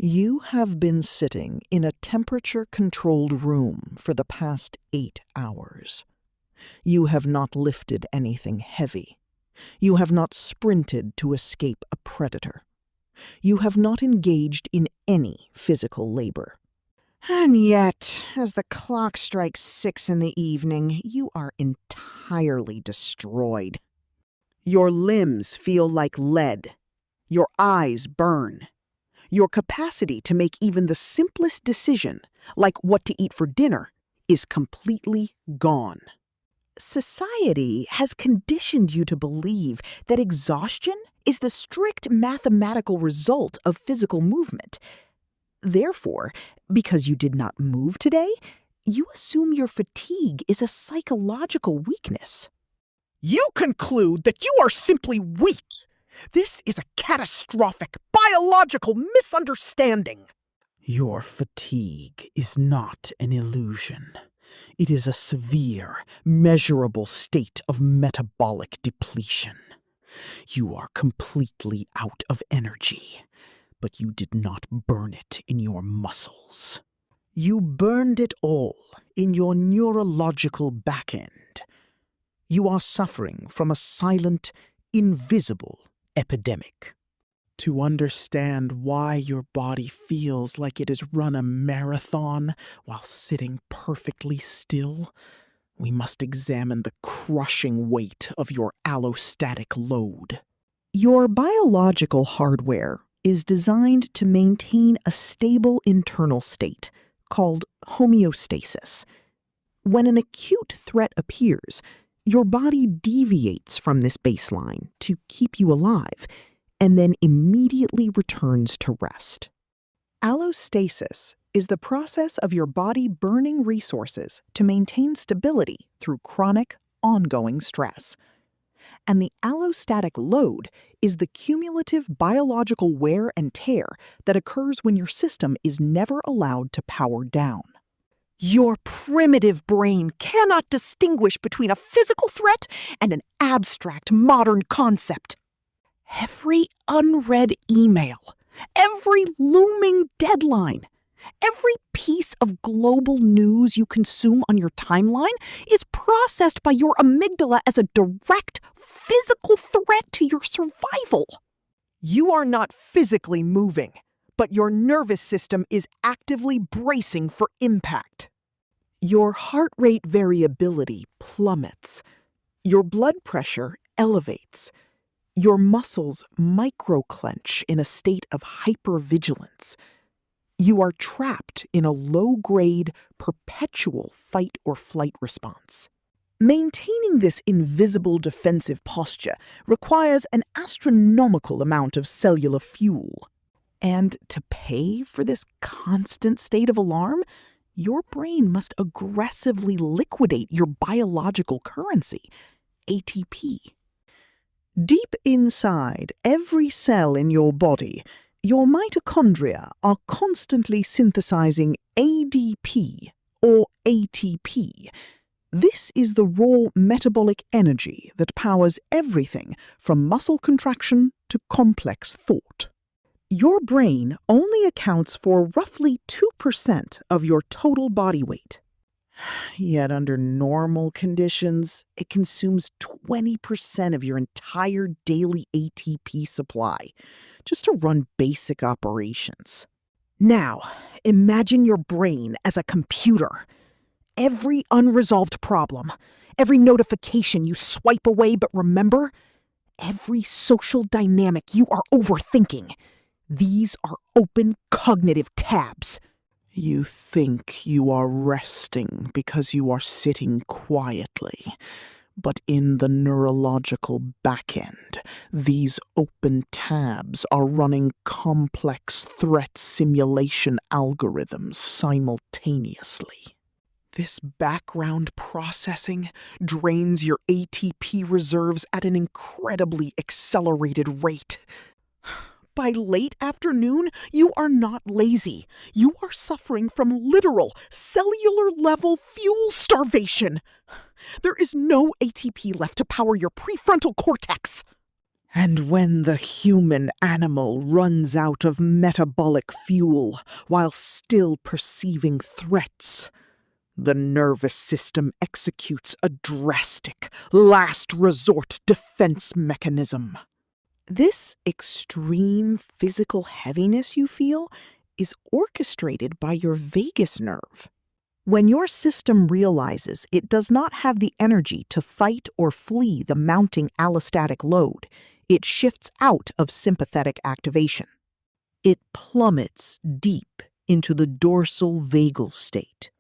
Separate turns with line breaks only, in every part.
You have been sitting in a temperature-controlled room for the past 8 hours. You have not lifted anything heavy. You have not sprinted to escape a predator. You have not engaged in any physical labor.
And yet, as the clock strikes 6 in the evening, you are entirely destroyed. Your limbs feel like lead. Your eyes burn. Your capacity to make even the simplest decision, like what to eat for dinner, is completely gone. Society has conditioned you to believe that exhaustion is the strict mathematical result of physical movement. Therefore, because you did not move today, you assume your fatigue is a psychological weakness.
You conclude that you are simply weak. This is a catastrophic biological misunderstanding.
Your fatigue is not an illusion. It is a severe, measurable state of metabolic depletion. You are completely out of energy, but you did not burn it in your muscles. You burned it all in your neurological back end. You are suffering from a silent, invisible epidemic. To understand why your body feels like it has run a marathon while sitting perfectly still, we must examine the crushing weight of your allostatic load.
Your biological hardware is designed to maintain a stable internal state called homeostasis. When an acute threat appears, your body deviates from this baseline to keep you alive, and then immediately returns to rest. Allostasis is the process of your body burning resources to maintain stability through chronic, ongoing stress. And the allostatic load is the cumulative biological wear and tear that occurs when your system is never allowed to power down.
Your primitive brain cannot distinguish between a physical threat and an abstract modern concept. Every unread email, every looming deadline, every piece of global news you consume on your timeline is processed by your amygdala as a direct physical threat to your survival.
You are not physically moving, but your nervous system is actively bracing for impact.
Your heart rate variability plummets. Your blood pressure elevates. Your muscles microclench in a state of hypervigilance. You are trapped in a low-grade, perpetual fight-or-flight response. Maintaining this invisible defensive posture requires an astronomical amount of cellular fuel. And to pay for this constant state of alarm, your brain must aggressively liquidate your biological currency, ATP. Deep inside every cell in your body, your mitochondria are constantly synthesizing ADP, or ATP. This is the raw metabolic energy that powers everything from muscle contraction to complex thought. Your brain only accounts for roughly 2% of your total body weight. Yet under normal conditions, it consumes 20% of your entire daily ATP supply, just to run basic operations. Now, imagine your brain as a computer. Every unresolved problem, every notification you swipe away but remember, every social dynamic you are overthinking, these are open cognitive tabs.
You think you are resting because you are sitting quietly, but in the neurological backend, these open tabs are running complex threat simulation algorithms simultaneously. This background processing drains your ATP reserves at an incredibly accelerated rate. By late afternoon, you are not lazy. You are suffering from literal, cellular-level fuel starvation. There is no ATP left to power your prefrontal cortex.
And when the human animal runs out of metabolic fuel while still perceiving threats, the nervous system executes a drastic, last resort defense mechanism. This extreme physical heaviness you feel is orchestrated by your vagus nerve. When your system realizes it does not have the energy to fight or flee the mounting allostatic load, it shifts out of sympathetic activation. It plummets deep into the dorsal vagal state.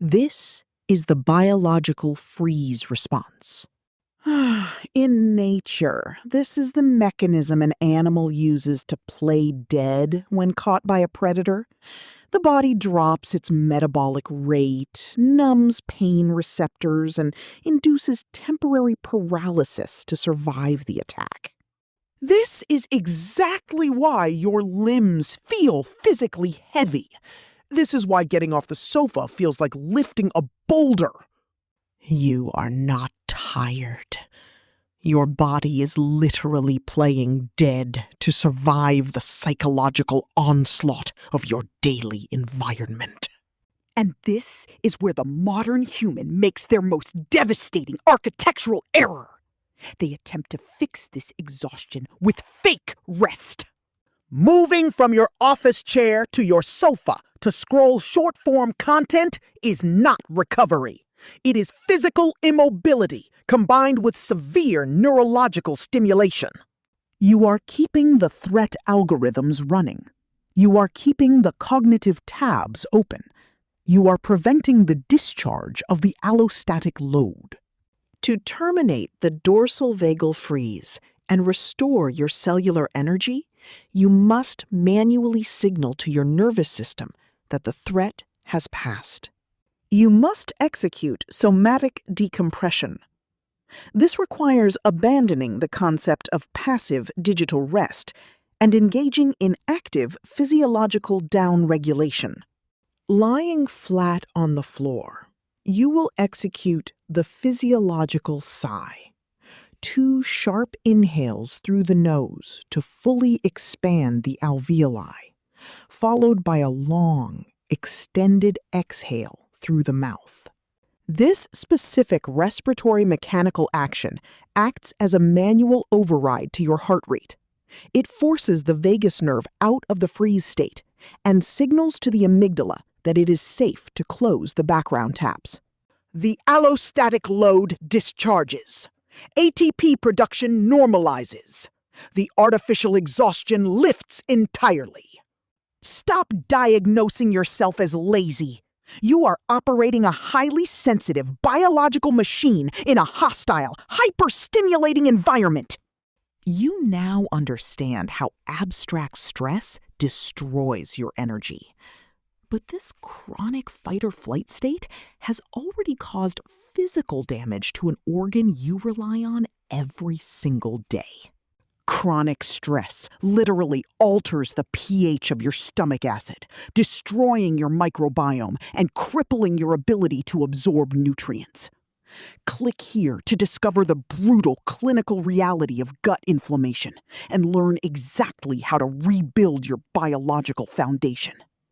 This is the biological freeze response. In nature, this is the mechanism an animal uses to play dead when caught by a predator. The body drops its metabolic rate, numbs pain receptors, and induces temporary paralysis to survive the attack.
This is exactly why your limbs feel physically heavy. This is why getting off the sofa feels like lifting a boulder.
You are not tired. Your body is literally playing dead to survive the psychological onslaught of your daily environment.
And this is where the modern human makes their most devastating architectural error. They attempt to fix this exhaustion with fake rest. Moving from your office chair to your sofa to scroll short-form content is not recovery. It is physical immobility combined with severe neurological stimulation.
You are keeping the threat algorithms running. You are keeping the cognitive tabs open. You are preventing the discharge of the allostatic load.
To terminate the dorsal vagal freeze and restore your cellular energy, you must manually signal to your nervous system that the threat has passed. You must execute somatic decompression. This requires abandoning the concept of passive digital rest and engaging in active physiological downregulation. Lying flat on the floor, you will execute the physiological sigh. 2 sharp inhales through the nose to fully expand the alveoli, followed by a long, extended exhale through the mouth. This specific respiratory mechanical action acts as a manual override to your heart rate. It forces the vagus nerve out of the freeze state and signals to the amygdala that it is safe to close the background tabs.
The allostatic load discharges. ATP production normalizes. The artificial exhaustion lifts entirely. Stop diagnosing yourself as lazy. You are operating a highly sensitive biological machine in a hostile, hyper-stimulating environment.
You now understand how abstract stress destroys your energy. But this chronic fight-or-flight state has already caused physical damage to an organ you rely on every single day.
Chronic stress literally alters the pH of your stomach acid, destroying your microbiome and crippling your ability to absorb nutrients. Click here to discover the brutal clinical reality of gut inflammation and learn exactly how to rebuild your biological foundation.